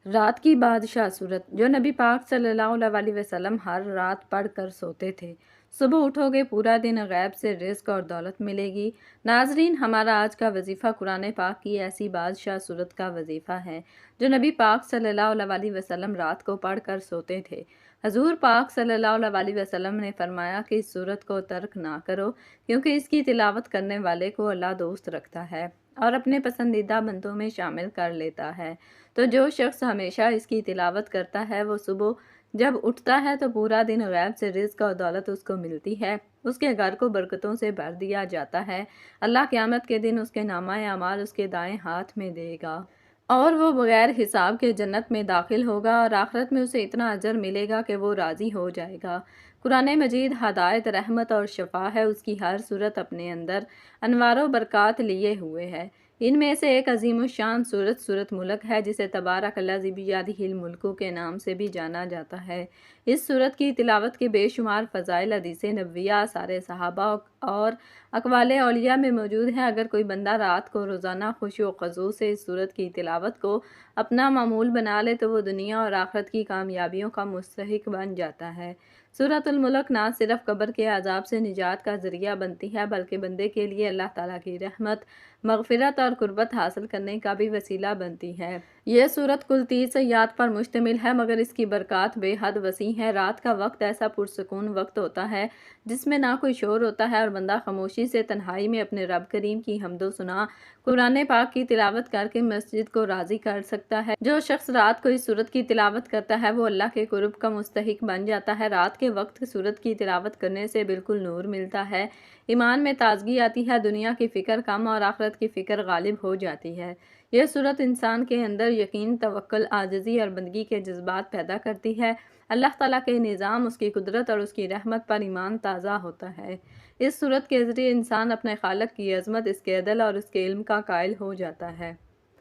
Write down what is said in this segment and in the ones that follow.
رات کی بادشاہ صورت جو نبی پاک صلی اللہ علیہ وسلم ہر رات پڑھ کر سوتے تھے۔ صبح اٹھو گے پورا دن غیب سے رزق اور دولت ملے گی۔ ناظرین، ہمارا آج کا وظیفہ قرآن پاک کی ایسی بادشاہ صورت کا وظیفہ ہے جو نبی پاک صلی اللہ علیہ وسلم رات کو پڑھ کر سوتے تھے۔ حضور پاک صلی اللہ علیہ وسلم نے فرمایا کہ اس صورت کو ترک نہ کرو، کیونکہ اس کی تلاوت کرنے والے کو اللہ دوست رکھتا ہے اور اپنے پسندیدہ بندوں میں شامل کر لیتا ہے۔ تو جو شخص ہمیشہ اس کی تلاوت کرتا ہے وہ صبح جب اٹھتا ہے تو پورا دن غیب سے رزق اور دولت اس کو ملتی ہے، اس کے گھر کو برکتوں سے بھر دیا جاتا ہے۔ اللہ قیامت کے دن اس کے نامہ اعمال اس کے دائیں ہاتھ میں دے گا اور وہ بغیر حساب کے جنت میں داخل ہوگا اور آخرت میں اسے اتنا اجر ملے گا کہ وہ راضی ہو جائے گا۔ قرآن مجید ہدایت، رحمت اور شفا ہے۔ اس کی ہر صورت اپنے اندر انوار و برکات لیے ہوئے ہے۔ ان میں سے ایک عظیم الشان سورت ملک ہے، جسے تبارک الذی بیدہ الملک کے نام سے بھی جانا جاتا ہے۔ اس سورت کی تلاوت کے بے شمار فضائل حدیث نبویہ، آثار صحابہ اور اقوال اولیاء میں موجود ہیں۔ اگر کوئی بندہ رات کو روزانہ خشوع و خضوع سے اس سورت کی تلاوت کو اپنا معمول بنا لے تو وہ دنیا اور آخرت کی کامیابیوں کا مستحق بن جاتا ہے۔ سورۃ الملک نہ صرف قبر کے عذاب سے نجات کا ذریعہ بنتی ہے بلکہ بندے کے لیے اللہ تعالیٰ کی رحمت، مغفرت اور قربت حاصل کرنے کا بھی وسیلہ بنتی ہے۔ یہ سورت کل 30 آیات پر مشتمل ہے، مگر اس کی برکات بے حد وسیع ہے۔ رات کا وقت ایسا پرسکون وقت ہوتا ہے جس میں نہ کوئی شور ہوتا ہے اور بندہ خاموشی سے تنہائی میں اپنے رب کریم کی حمد و ثنا، قرآن پاک کی تلاوت کر کے مسجد کو راضی کر سکتا ہے۔ جو شخص رات کو اس سورت کی تلاوت کرتا ہے وہ اللہ کے قرب کا مستحق بن جاتا ہے۔ رات کے وقت سورت کی تلاوت کرنے سے بالکل نور ملتا ہے، ایمان میں تازگی آتی ہے، دنیا کی فکر کم اور آخرت کی فکر غالب ہو جاتی ہے۔ یہ سورت انسان کے اندر یقین، توکل، عاجزی اور بندگی کے جذبات پیدا کرتی ہے۔ اللہ تعالیٰ کے نظام، اس کی قدرت اور اس کی رحمت پر ایمان تازہ ہوتا ہے۔ اس سورت کے ذریعے انسان اپنے خالق کی عظمت، اس کے عدل اور اس کے علم کا قائل ہو جاتا ہے۔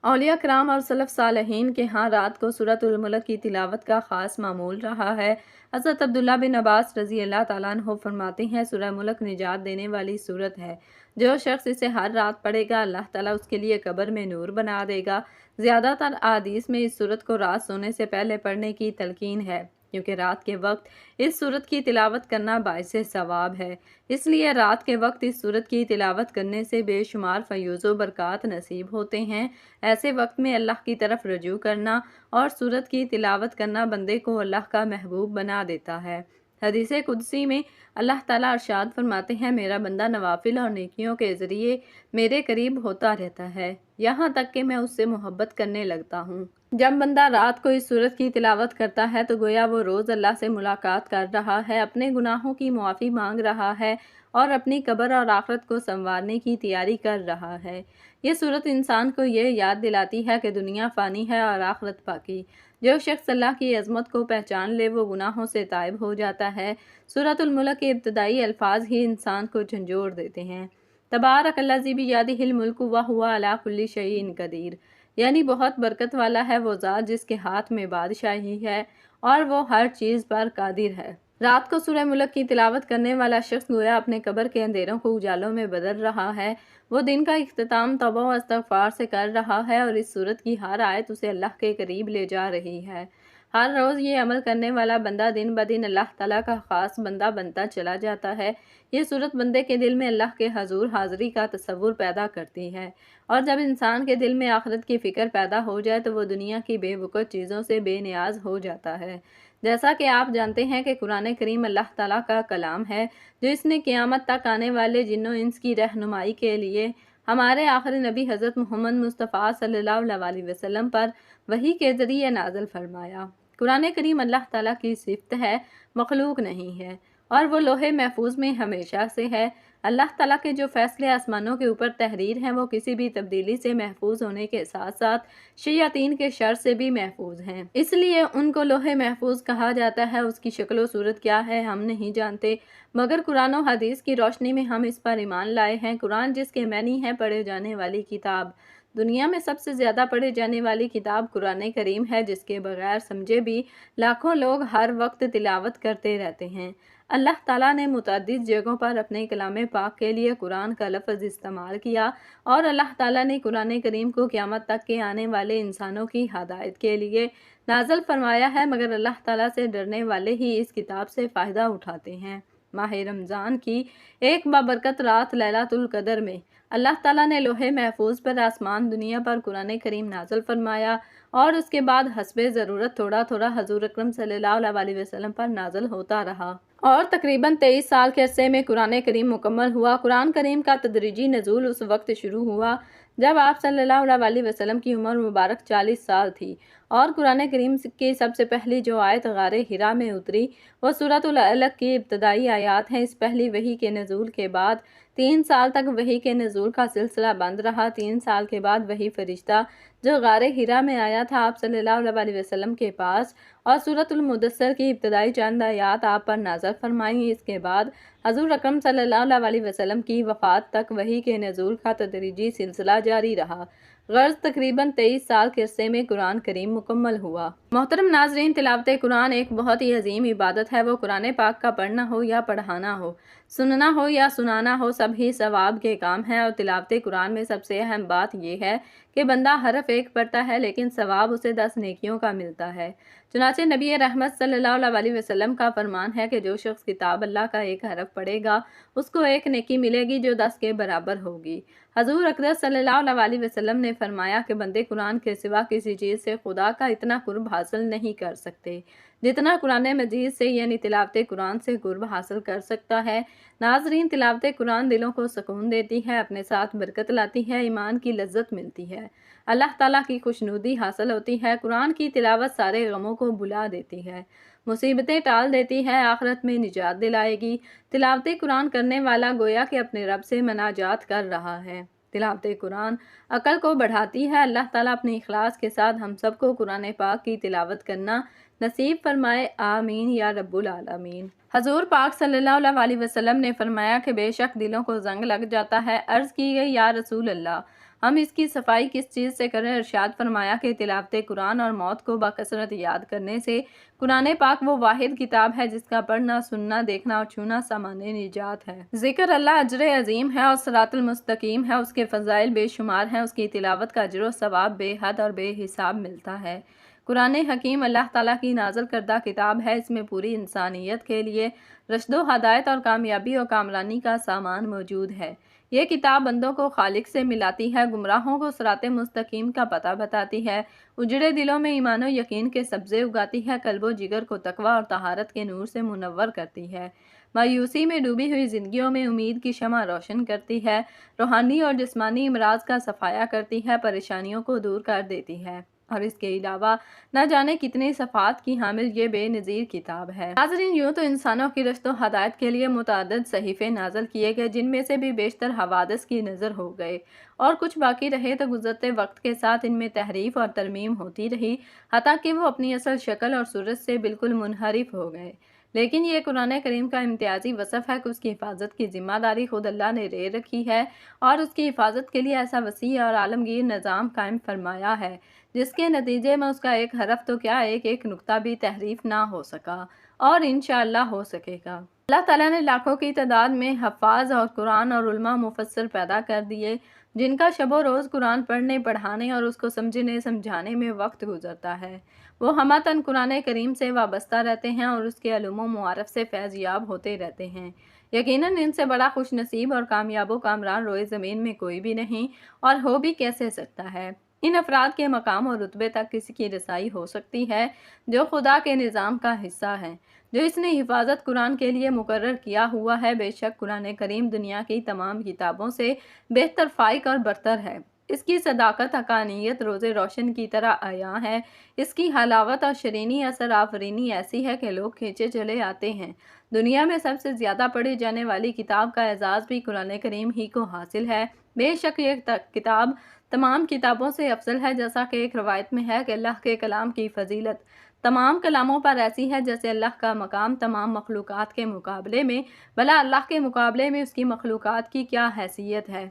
اولیاء کرام اور سلف صالحین کے ہاں رات کو سورۃ الملک کی تلاوت کا خاص معمول رہا ہے۔ حضرت عبداللہ بن عباس رضی اللہ تعالیٰ عنہ فرماتے ہیں، سورہ ملک نجات دینے والی سورت ہے۔ جو شخص اسے ہر رات پڑھے گا اللہ تعالیٰ اس کے لیے قبر میں نور بنا دے گا۔ زیادہ تر احادیث میں اس سورت کو رات سونے سے پہلے پڑھنے کی تلقین ہے، کیونکہ رات کے وقت اس سورت کی تلاوت کرنا باعث ثواب ہے۔ اس لیے رات کے وقت اس سورت کی تلاوت کرنے سے بے شمار فیوز و برکات نصیب ہوتے ہیں۔ ایسے وقت میں اللہ کی طرف رجوع کرنا اور سورت کی تلاوت کرنا بندے کو اللہ کا محبوب بنا دیتا ہے۔ حدیث قدسی میں اللہ تعالیٰ ارشاد فرماتے ہیں، میرا بندہ نوافل اور نیکیوں کے ذریعے میرے قریب ہوتا رہتا ہے، یہاں تک کہ میں اس سے محبت کرنے لگتا ہوں۔ جب بندہ رات کو اس سورت کی تلاوت کرتا ہے تو گویا وہ روز اللہ سے ملاقات کر رہا ہے، اپنے گناہوں کی معافی مانگ رہا ہے اور اپنی قبر اور آخرت کو سنوارنے کی تیاری کر رہا ہے۔ یہ سورت انسان کو یہ یاد دلاتی ہے کہ دنیا فانی ہے اور آخرت باقی۔ جو شخص اللہ کی عظمت کو پہچان لے وہ گناہوں سے تائب ہو جاتا ہے۔ سورۃ الملک کے ابتدائی الفاظ ہی انسان کو جھنجھوڑ دیتے ہیں۔ تبارک الذی بیدہ الملک وہو علی کل شیء قدیر، یعنی بہت برکت والا ہے وہ ذات جس کے ہاتھ میں بادشاہی ہے اور وہ ہر چیز پر قادر ہے۔ رات کو سورہ ملک کی تلاوت کرنے والا شخص گویا اپنے قبر کے اندھیروں کو اجالوں میں بدل رہا ہے۔ وہ دن کا اختتام توبہ و استغفار سے کر رہا ہے اور اس سورت کی ہر آیت اسے اللہ کے قریب لے جا رہی ہے۔ ہر روز یہ عمل کرنے والا بندہ دن بدن اللہ تعالیٰ کا خاص بندہ بنتا چلا جاتا ہے۔ یہ سورت بندے کے دل میں اللہ کے حضور حاضری کا تصور پیدا کرتی ہے، اور جب انسان کے دل میں آخرت کی فکر پیدا ہو جائے تو وہ دنیا کی بے وقوع چیزوں سے بے نیاز ہو جاتا ہے۔ جیسا کہ آپ جانتے ہیں کہ قرآن کریم اللہ تعالیٰ کا کلام ہے جو اس نے قیامت تک آنے والے جن و انس کی رہنمائی کے لیے ہمارے آخری نبی حضرت محمد مصطفیٰ صلی اللہ علیہ وسلم پر وحی کے ذریعے نازل فرمایا۔ قرآن کریم اللہ تعالیٰ کی صفت ہے، مخلوق نہیں ہے، اور وہ لوح محفوظ میں ہمیشہ سے ہے۔ اللہ تعالیٰ کے جو فیصلے آسمانوں کے اوپر تحریر ہیں وہ کسی بھی تبدیلی سے محفوظ ہونے کے ساتھ ساتھ شیاطین کے شر سے بھی محفوظ ہیں، اس لیے ان کو لوح محفوظ کہا جاتا ہے۔ اس کی شکل و صورت کیا ہے ہم نہیں جانتے، مگر قرآن و حدیث کی روشنی میں ہم اس پر ایمان لائے ہیں۔ قرآن جس کے معنی ہے پڑھے جانے والی کتاب، دنیا میں سب سے زیادہ پڑھی جانے والی کتاب قرآن کریم ہے، جس کے بغیر سمجھے بھی لاکھوں لوگ ہر وقت تلاوت کرتے رہتے ہیں۔ اللہ تعالیٰ نے متعدد جگہوں پر اپنے کلام پاک کے لیے قرآن کا لفظ استعمال کیا، اور اللہ تعالیٰ نے قرآن کریم کو قیامت تک کے آنے والے انسانوں کی ہدایت کے لیے نازل فرمایا ہے، مگر اللہ تعالیٰ سے ڈرنے والے ہی اس کتاب سے فائدہ اٹھاتے ہیں۔ ماہ رمضان کی ایک بابرکت رات لیلۃ القدر میں اللہ تعالیٰ نے لوح محفوظ پر آسمان دنیا پر قرآن کریم نازل فرمایا، اور اس کے بعد حسب ضرورت تھوڑا تھوڑا حضور اکرم صلی اللہ علیہ وسلم پر نازل ہوتا رہا، اور تقریباً 23 سال کے عرصے میں قرآن کریم مکمل ہوا۔ قرآن کریم کا تدریجی نزول اس وقت شروع ہوا جب آپ صلی اللہ علیہ وسلم کی عمر مبارک 40 سال تھی، اور قرآن کریم کی سب سے پہلی جو آیت غار حرا میں اتری وہ سورۃ العلق کی ابتدائی آیات ہیں۔ اس پہلی وحی کے نزول کے بعد 3 سال تک وحی کے نزول کا سلسلہ بند رہا۔ 3 سال کے بعد وہی فرشتہ جو غار حرا میں آیا تھا آپ صلی اللہ علیہ وسلم کے پاس، اور سورۃ المدثر کی ابتدائی چند آیات آپ پر نازل فرمائیں۔ اس کے بعد حضور اکرم صلی اللہ علیہ وسلم کی وفات تک وحی کے نزول کا تدریجی سلسلہ جاری رہا۔ غرض تقریباً 23 سال کے عرصے میں قرآن کریم مکمل ہوا۔ محترم ناظرین، تلاوت قرآن ایک بہت ہی عظیم عبادت ہے۔ وہ قرآن پاک کا پڑھنا ہو یا پڑھانا ہو، سننا ہو یا سنانا ہو، سب ہی ثواب کے کام ہیں، اور تلاوت قرآن میں سب سے اہم بات یہ ہے کہ بندہ حرف ایک پڑھتا ہے لیکن ثواب اسے 10 نیکیوں کا ملتا ہے۔ چنانچہ نبی رحمت صلی اللہ علیہ وسلم کا فرمان ہے کہ جو شخص کتاب اللہ کا ایک حرف پڑھے گا اس کو ایک نیکی ملے گی جو 10 کے برابر ہوگی۔ حضور اقدس صلی اللہ علیہ وسلم نے فرمایا کہ بندے قرآن کے سوا کسی چیز سے خدا کا اتنا قرب حاصل نہیں کر سکتے جتنا قرآن مجید سے، یعنی تلاوت قرآن سے قرب حاصل کر سکتا ہے۔ ناظرین، تلاوت قرآن دلوں کو سکون دیتی ہے، اپنے ساتھ برکت لاتی ہے، ایمان کی لذت ملتی ہے، اللہ تعالیٰ کی خوشنودی حاصل ہوتی ہے۔ قرآن کی تلاوت سارے غموں کو بھلا دیتی ہے، مصیبتیں ٹال دیتی ہے، آخرت میں نجات دلائے گی۔ تلاوت قرآن کرنے والا گویا کہ اپنے رب سے مناجات کر رہا ہے۔ تلاوت قرآن عقل کو بڑھاتی ہے۔ اللہ تعالیٰ اپنے اخلاص کے ساتھ ہم سب کو قرآن پاک کی تلاوت کرنا نصیب فرمائے، آمین یا رب العالمین۔ حضور پاک صلی اللہ علیہ وسلم نے فرمایا کہ بے شک دلوں کو زنگ لگ جاتا ہے۔ عرض کی گئی، یا رسول اللہ، ہم اس کی صفائی کس چیز سے کریں؟ ارشاد فرمایا کہ تلاوت قرآن اور موت کو بکثرت یاد کرنے سے۔ قرآن پاک وہ واحد کتاب ہے جس کا پڑھنا، سننا، دیکھنا اور چھونا سامان نجات ہے۔ ذکر اللہ اجر عظیم ہے اور صراط المستقیم ہے، اس کے فضائل بے شمار ہیں، اس کی تلاوت کا اجر و ثواب بے حد اور بے حساب ملتا ہے۔ قرآن حکیم اللہ تعالیٰ کی نازل کردہ کتاب ہے، اس میں پوری انسانیت کے لیے رشد و ہدایت اور کامیابی اور کامرانی کا سامان موجود ہے۔ یہ کتاب بندوں کو خالق سے ملاتی ہے، گمراہوں کو صراط مستقیم کا پتہ بتاتی ہے، اجڑے دلوں میں ایمان و یقین کے سبزے اگاتی ہے، قلب و جگر کو تقویٰ اور طہارت کے نور سے منور کرتی ہے، مایوسی میں ڈوبی ہوئی زندگیوں میں امید کی شمع روشن کرتی ہے، روحانی اور جسمانی امراض کا صفایا کرتی ہے، پریشانیوں کو دور کر دیتی ہے، اور اس کے علاوہ نہ جانے کتنی صفات کی حامل یہ بے نظیر کتاب ہے۔ ناظرین، یوں تو انسانوں کی رشد و ہدایت کے لیے متعدد صحیفے نازل کیے گئے، جن میں سے بھی بیشتر حوادث کی نظر ہو گئے، اور کچھ باقی رہے تو گزرتے وقت کے ساتھ ان میں تحریف اور ترمیم ہوتی رہی، حتیٰ کہ وہ اپنی اصل شکل اور صورت سے بالکل منحرف ہو گئے۔ لیکن یہ قرآن کریم کا امتیازی وصف ہے کہ اس کی حفاظت کی ذمہ داری خود اللہ نے لے رکھی ہے، اور اس کی حفاظت کے لیے ایسا وسیع اور عالمگیر نظام قائم فرمایا ہے جس کے نتیجے میں اس کا ایک حرف تو کیا ایک نقطہ بھی تحریف نہ ہو سکا، اور انشاءاللہ ہو سکے گا۔ اللہ تعالیٰ نے لاکھوں کی تعداد میں حفاظ اور قرآن اور علماء مفسر پیدا کر دیے، جن کا شب و روز قرآن پڑھنے، پڑھانے اور اس کو سمجھنے سمجھانے میں وقت گزرتا ہے۔ وہ ہمتاً قرآن کریم سے وابستہ رہتے ہیں اور اس کے علوم و معارف سے فیض یاب ہوتے رہتے ہیں۔ یقیناً ان سے بڑا خوش نصیب اور کامیاب و کامران روئے زمین میں کوئی بھی نہیں، اور ہو بھی کیسے سکتا ہے۔ ان افراد کے مقام اور رتبے تک کسی کی رسائی ہو سکتی ہے جو خدا کے نظام کا حصہ ہے، جو اس نے حفاظت قرآن کے لیے مقرر کیا ہوا ہے۔ بے شک قرآن کریم دنیا کی تمام کتابوں سے بہتر، فائق اور برتر ہے۔ اس کی صداقت، حقانیت روز روشن کی طرح عیاں ہے۔ اس کی حلاوت اور شرینی اثر آفرینی ایسی ہے کہ لوگ کھینچے چلے آتے ہیں۔ دنیا میں سب سے زیادہ پڑھی جانے والی کتاب کا اعزاز بھی قرآن کریم ہی کو حاصل ہے۔ بے شک یہ کتاب تمام کتابوں سے افضل ہے، جیسا کہ ایک روایت میں ہے کہ اللہ کے کلام کی فضیلت تمام کلاموں پر ایسی ہے جیسے اللہ کا مقام تمام مخلوقات کے مقابلے میں، بھلا اللہ کے مقابلے میں اس کی مخلوقات کی کیا حیثیت ہے۔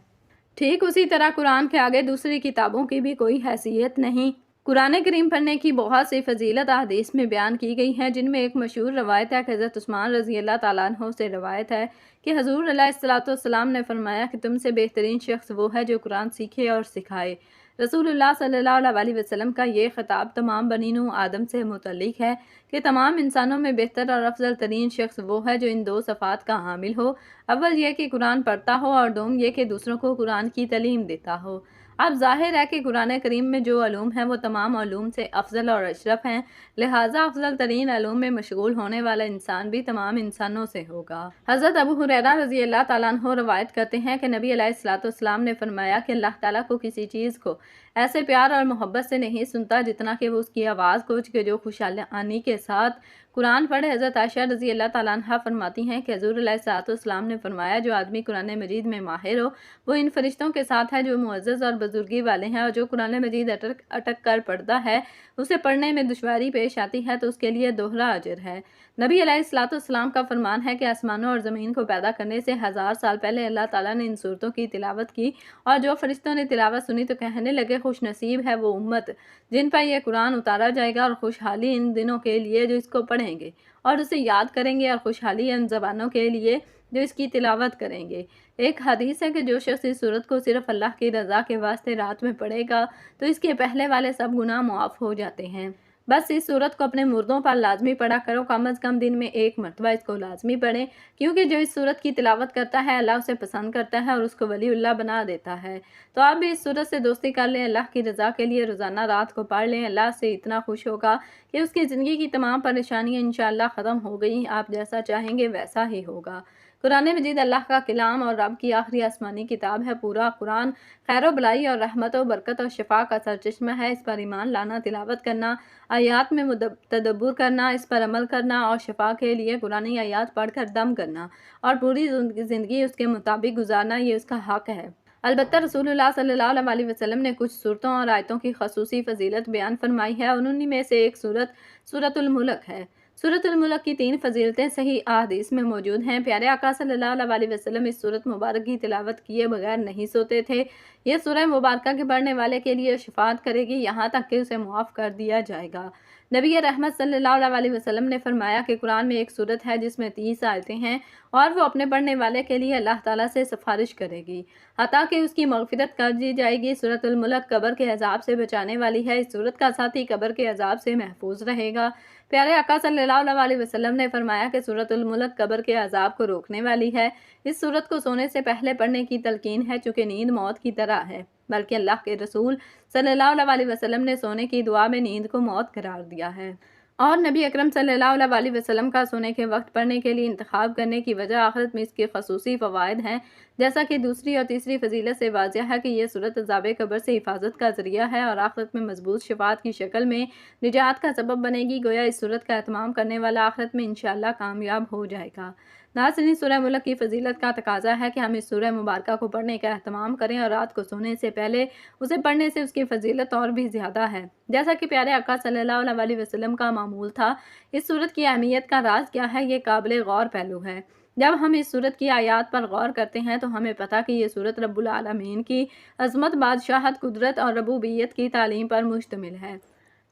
ٹھیک اسی طرح قرآن کے آگے دوسری کتابوں کی بھی کوئی حیثیت نہیں۔ قرآن کریم پڑھنے کی بہت سی فضیلت احادیث میں بیان کی گئی ہیں، جن میں ایک مشہور روایت ہے کہ حضرت عثمان رضی اللہ تعالیٰ عنہ سے روایت ہے کہ حضور علیہ الصلوۃ والسلام نے فرمایا کہ تم سے بہترین شخص وہ ہے جو قرآن سیکھے اور سکھائے۔ رسول اللہ صلی اللہ علیہ وسلم کا یہ خطاب تمام بنی نوح آدم سے متعلق ہے کہ تمام انسانوں میں بہتر اور افضل ترین شخص وہ ہے جو ان دو صفات کا حامل ہو، اول یہ کہ قرآن پڑھتا ہو اور دوم یہ کہ دوسروں کو قرآن کی تعلیم دیتا ہو۔ اب ظاہر ہے کہ قرآن کریم میں جو علوم ہیں وہ تمام علوم سے افضل اور اشرف ہیں، لہٰذا افضل ترین علوم میں مشغول ہونے والا انسان بھی تمام انسانوں سے ہوگا۔ حضرت ابو ہریرہ رضی اللہ تعالیٰ عنہ روایت کرتے ہیں کہ نبی علیہ الصلوۃ والسلام نے فرمایا کہ اللہ تعالیٰ کو کسی چیز کو ایسے پیار اور محبت سے نہیں سنتا جتنا کہ وہ اس کی آواز کو کہ جو خوشحالی کے ساتھ قرآن پڑھے۔ حضرت عائشہ رضی اللہ تعالیٰ عنہ فرماتی ہیں کہ حضور علیہ الصلوۃ والسلام نے فرمایا جو آدمی قرآن مجید میں ماہر ہو وہ ان فرشتوں کے ساتھ ہے جو معزز اور بزرگی والے ہیں، اور جو قرآن مجید اٹک کر پڑھتا ہے اسے پڑھنے میں دشواری پیش آتی ہے تو اس کے لیے دوہرا اجر ہے۔ نبی علیہ الصلوۃ والسلام کا فرمان ہے کہ آسمانوں اور زمین کو پیدا کرنے سے 1000 سال پہلے اللہ تعالیٰ نے ان صورتوں کی تلاوت کی، اور جو فرشتوں نے تلاوت سنی تو کہنے لگے خوش نصیب ہے وہ امت جن پر یہ قرآن اتارا جائے گا، اور خوشحالی ان دنوں کے لیے جو اس کو پڑھیں گے اور اسے یاد کریں گے، اور خوشحالی ان زبانوں کے لیے جو اس کی تلاوت کریں گے۔ ایک حدیث ہے کہ جو شخص اس سورت کو صرف اللہ کی رضا کے واسطے رات میں پڑھے گا تو اس کے پہلے والے سب گناہ معاف ہو جاتے ہیں۔ بس اس سورت کو اپنے مردوں پر لازمی پڑھا کرو، کم از کم دن میں ایک مرتبہ اس کو لازمی پڑھیں، کیونکہ جو اس سورت کی تلاوت کرتا ہے اللہ اسے پسند کرتا ہے اور اس کو ولی اللہ بنا دیتا ہے۔ تو آپ بھی اس سورت سے دوستی کر لیں، اللہ کی رضا کے لیے روزانہ رات کو پڑھ لیں، اللہ سے اتنا خوش ہوگا کہ اس کی زندگی کی تمام پریشانیاں انشاءاللہ ختم ہو گئی، آپ جیسا چاہیں گے ویسا ہی ہوگا۔ قرآن مجید اللہ کا کلام اور رب کی آخری آسمانی کتاب ہے۔ پورا قرآن خیر و بلائی اور رحمت و برکت اور شفا کا سرچشمہ ہے۔ اس پر ایمان لانا، تلاوت کرنا، آیات میں تدبر کرنا، اس پر عمل کرنا اور شفا کے لیے قرآنی آیات پڑھ کر دم کرنا اور پوری زندگی اس کے مطابق گزارنا، یہ اس کا حق ہے۔ البتہ رسول اللہ صلی اللہ علیہ وسلم نے کچھ صورتوں اور آیتوں کی خصوصی فضیلت بیان فرمائی ہے، اور انہی میں سے ایک سورۃ الملک ہے۔ سورۃ الملک کی 3 فضیلتیں صحیح احادیث میں موجود ہیں۔ پیارے آقا صلی اللہ علیہ وسلم اس سورۃ مبارک کی تلاوت کیے بغیر نہیں سوتے تھے۔ یہ سورہ مبارکہ کے پڑھنے والے کے لیے شفاعت کرے گی یہاں تک کہ اسے معاف کر دیا جائے گا۔ نبی رحمت صلی اللہ علیہ وسلم نے فرمایا کہ قرآن میں ایک سورت ہے جس میں 30 آیتیں ہیں، اور وہ اپنے پڑھنے والے کے لیے اللہ تعالیٰ سے سفارش کرے گی حتیٰ کہ اس کی مغفرت کر دی جائے گی۔ سورۃ الملک قبر کے عذاب سے بچانے والی ہے۔ اس سورت کا ساتھی قبر کے عذاب سے محفوظ رہے گا۔ پیارے آقا صلی اللہ علیہ وسلم نے فرمایا کہ سورۃ الملک قبر کے عذاب کو روکنے والی ہے۔ اس سورت کو سونے سے پہلے پڑھنے کی تلقین ہے، چونکہ نیند موت کی طرح ہے، بلکہ اللہ کے رسول صلی اللہ علیہ وسلم نے سونے کی دعا میں نیند کو موت قرار دیا ہے۔ اور نبی اکرم صلی اللہ علیہ وسلم کا سونے کے وقت پڑھنے کے لیے انتخاب کرنے کی وجہ آخرت میں اس کے خصوصی فوائد ہیں، جیسا کہ دوسری اور تیسری فضیلت سے واضح ہے کہ یہ سورت عذاب قبر سے حفاظت کا ذریعہ ہے اور آخرت میں مضبوط شفاعت کی شکل میں نجات کا سبب بنے گی۔ گویا اس سورت کا اہتمام کرنے والا آخرت میں انشاءاللہ کامیاب ہو جائے گا۔ ناظرین، سورہ ملک کی فضیلت کا تقاضا ہے کہ ہم اس سورہ مبارکہ کو پڑھنے کا اہتمام کریں، اور رات کو سونے سے پہلے اسے پڑھنے سے اس کی فضیلت اور بھی زیادہ ہے، جیسا کہ پیارے آقا صلی اللہ علیہ وسلم کا معمول تھا۔ اس سورت کی اہمیت کا راز کیا ہے؟ یہ قابل غور پہلو ہے۔ جب ہم اس سورت کی آیات پر غور کرتے ہیں تو ہمیں پتہ کہ یہ سورت رب العالمین کی عظمت، بادشاہت، قدرت اور ربوبیت کی تعلیم پر مشتمل ہے۔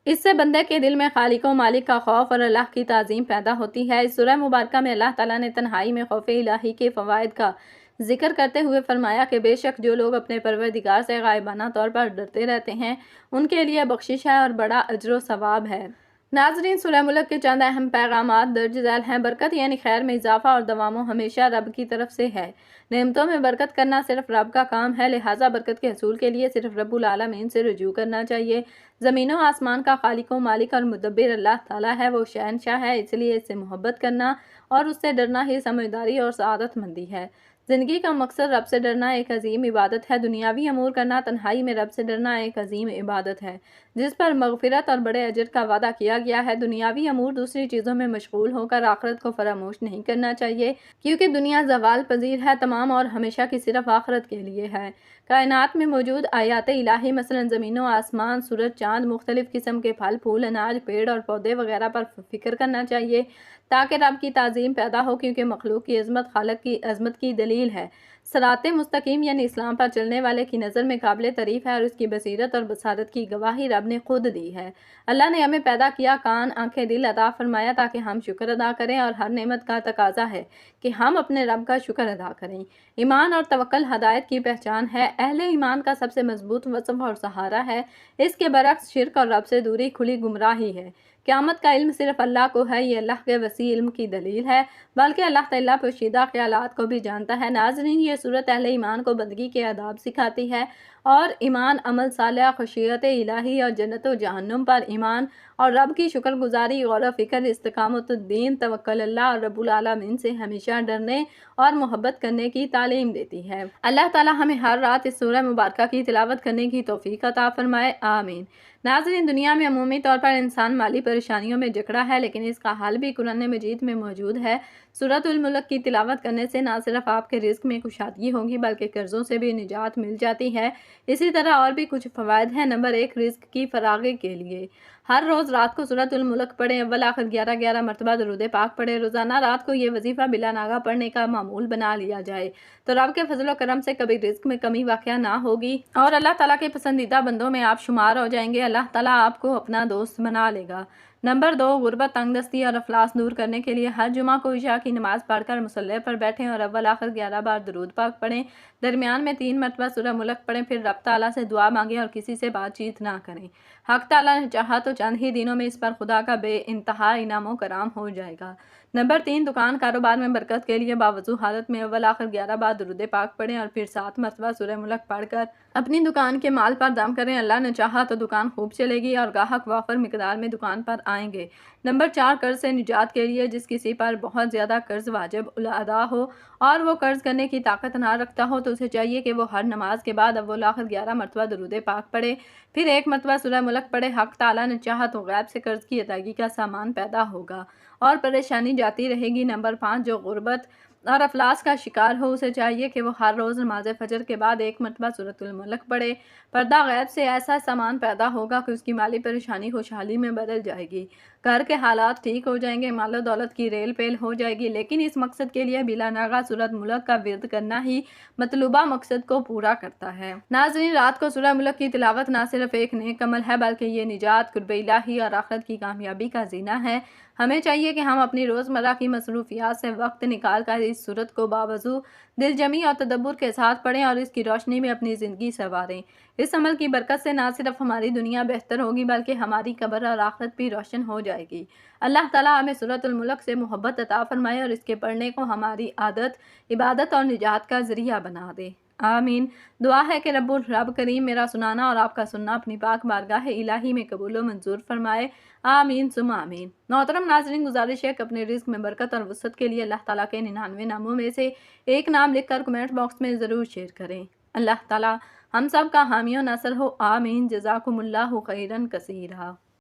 اس سے بندے کے دل میں خالق و مالک کا خوف اور اللہ کی تعظیم پیدا ہوتی ہے۔ اس سورہ مبارکہ میں اللہ تعالیٰ نے تنہائی میں خوف الہی کے فوائد کا ذکر کرتے ہوئے فرمایا کہ بے شک جو لوگ اپنے پروردگار سے غائبانہ طور پر ڈرتے رہتے ہیں ان کے لیے بخشش ہے اور بڑا اجر و ثواب ہے۔ ناظرین، سورہ ملک کے چند اہم پیغامات درج ذیل ہیں۔ برکت یعنی خیر میں اضافہ اور دوام ہمیشہ رب کی طرف سے ہے۔ نعمتوں میں برکت کرنا صرف رب کا کام ہے، لہٰذا برکت کے حصول کے لیے صرف رب العالمین سے رجوع کرنا چاہیے۔ زمین و آسمان کا خالق و مالک اور مدبر اللہ تعالیٰ ہے، وہ شہنشاہ ہے، اس لیے اس سے محبت کرنا اور اس سے ڈرنا ہی سمجھداری اور سعادت مندی ہے۔ زندگی کا مقصد رب سے ڈرنا ایک عظیم عبادت ہے۔ دنیاوی امور کرنا، تنہائی میں رب سے ڈرنا ایک عظیم عبادت ہے جس پر مغفرت اور بڑے اجر کا وعدہ کیا گیا ہے۔ دنیاوی امور دوسری چیزوں میں مشغول ہو کر آخرت کو فراموش نہیں کرنا چاہیے، کیونکہ دنیا زوال پذیر ہے، تمام اور ہمیشہ کی صرف آخرت کے لیے ہے۔ کائنات میں موجود آیات الہی مثلا زمین و آسمان، سورج، چاند، مختلف قسم کے پھل پھول، اناج، پیڑ اور پودے وغیرہ پر فکر کرنا چاہیے تاکہ رب کی تعظیم پیدا ہو، کیونکہ مخلوق کی عظمت خالق کی عظمت کی دلیل ہے۔ صراط مستقیم یعنی اسلام پر چلنے والے کی نظر میں قابل تعریف ہے اور اس کی بصیرت اور بصارت کی گواہی رب نے خود دی ہے۔ اللہ نے ہمیں پیدا کیا، کان، آنکھیں، دل عطا فرمایا تاکہ ہم شکر ادا کریں، اور ہر نعمت کا تقاضا ہے کہ ہم اپنے رب کا شکر ادا کریں۔ ایمان اور توکل ہدایت کی پہچان ہے۔ اہل ایمان کا سب سے مضبوط وصف اور سہارا ہے۔ اس کے برعکس شرک اور رب سے دوری کھلی گمراہی ہے۔ قیامت کا علم صرف اللہ کو ہے، یہ اللہ کے وسیع علم کی دلیل ہے، بلکہ اللہ تعالیٰ پوشیدہ خیالات کو بھی جانتا ہے۔ ناظرین، یہ صورت اہل ایمان کو بندگی کے آداب سکھاتی ہے، اور ایمان، عمل صالح، خشیت الہی اور جنت و جہنم پر ایمان، اور رب کی شکر گزاری، غور و فکر، استقامت الدین، توکل اللہ اور رب العالمین سے ہمیشہ ڈرنے اور محبت کرنے کی تعلیم دیتی ہے۔ اللہ تعالیٰ ہمیں ہر رات اس سورہ مبارکہ کی تلاوت کرنے کی توفیق عطا فرمائے، آمین۔ ناظرین، دنیا میں عمومی طور پر انسان مالی پریشانیوں میں جکڑا ہے، لیکن اس کا حل بھی قرآن مجید میں موجود ہے۔ سورۃ الملک کی تلاوت کرنے سے نہ صرف آپ کے رزق میں کشادگی ہوگی بلکہ قرضوں سے بھی نجات مل جاتی ہے۔ اسی طرح اور بھی کچھ فوائد ہیں۔ نمبر 1، رزق کی فراغی کے لیے ہر روز رات کو سورۃ الملک پڑھیں، اول آخر 11 مرتبہ درود پاک پڑھیں۔ روزانہ رات کو یہ وظیفہ بلا ناغہ پڑھنے کا معمول بنا لیا جائے تو رب کے فضل و کرم سے کبھی رزق میں کمی واقع نہ ہوگی، اور اللہ تعالیٰ کے پسندیدہ بندوں میں آپ شمار ہو جائیں گے۔ اللہ تعالیٰ آپ کو اپنا دوست بنا لے گا۔ نمبر 2، غربت، تنگ دستی اور افلاس دور کرنے کے لیے ہر جمعہ کو عشاء کی نماز پڑھ کر مصلی پر بیٹھیں اور اول آخر 11 بار درود پاک پڑھیں۔ درمیان میں 3 مرتبہ سورہ ملک پڑھیں، پھر رب تعالیٰ سے دعا مانگیں اور کسی سے بات چیت نہ کریں۔ حق تعالیٰ نے چاہا تو چند ہی دنوں میں اس پر خدا کا بے انتہا انعام و کرام ہو جائے گا۔ نمبر 3، دکان کاروبار میں برکت کے لیے باوضو حالت میں اول آخر 11 بار درود پاک پڑھیں اور پھر 7 مرتبہ سورہ ملک پڑھ کر اپنی دکان کے مال پر دم کریں۔ اللہ نے چاہا تو دکان خوب چلے گی اور گاہک وافر مقدار میں دکان پر آئیں گے۔ نمبر 4، قرض سے نجات کے لیے جس کسی پر بہت زیادہ قرض واجب الادا ہو اور وہ قرض کرنے کی طاقت نہ رکھتا ہو تو اسے چاہیے کہ وہ ہر نماز کے بعد اول آخر 11 مرتبہ درود پاک پڑھے، پھر 1 مرتبہ سورہ ملک پڑھے۔ حق تعالیٰ نے چاہا تو غیب سے قرض کی ادائیگی کا سامان پیدا ہوگا اور پریشانی جاتی رہے گی۔ نمبر 5، جو غربت اور افلاس کا شکار ہو اسے چاہیے کہ وہ ہر روز نماز فجر کے بعد 1 مرتبہ سورۃ الملک پڑھے۔ پردہ غیب سے ایسا سامان پیدا ہوگا کہ اس کی مالی پریشانی خوشحالی میں بدل جائے گی، گھر کے حالات ٹھیک ہو جائیں گے، مال و دولت کی ریل پیل ہو جائے گی۔ لیکن اس مقصد کے لیے بلا ناغہ سورۃ ملک کا ورد کرنا ہی مطلوبہ مقصد کو پورا کرتا ہے۔ ناظرین، رات کو سورہ ملک کی تلاوت نہ صرف ایک نیک عمل ہے بلکہ یہ نجات، قرب الہی اور آخرت کی کامیابی کا زینہ ہے۔ ہمیں چاہیے کہ ہم اپنی روزمرہ کی مصروفیات سے وقت نکال کر اس سورت کو باوضو دل جمی اور تدبر کے ساتھ پڑھیں اور اس کی روشنی میں اپنی زندگی سنواریں۔ اس عمل کی برکت سے نہ صرف ہماری دنیا بہتر ہوگی بلکہ ہماری قبر اور آخرت بھی روشن ہو جائے گی۔ اللہ تعالیٰ ہمیں سورۃ الملک سے محبت عطا فرمائے اور اس کے پڑھنے کو ہماری عادت، عبادت اور نجات کا ذریعہ بنا دے، آمین۔ دعا ہے کہ رب کریم میرا سنانا اور آپ کا سننا اپنی پاک بارگاہ الہی میں قبول و منظور فرمائے، آمین ثم آمین۔ محترم ناظرین، گزارش ہے کہ اپنے رزق میں برکت اور وسعت کے لیے اللہ تعالیٰ کے 99 ناموں میں سے ایک نام لکھ کر کمنٹ باکس میں ضرور شیئر کریں۔ اللہ تعالیٰ ہم سب کا حامی و ناصر ہو، آمین۔ جزاکم اللہ خیرا کثیرا۔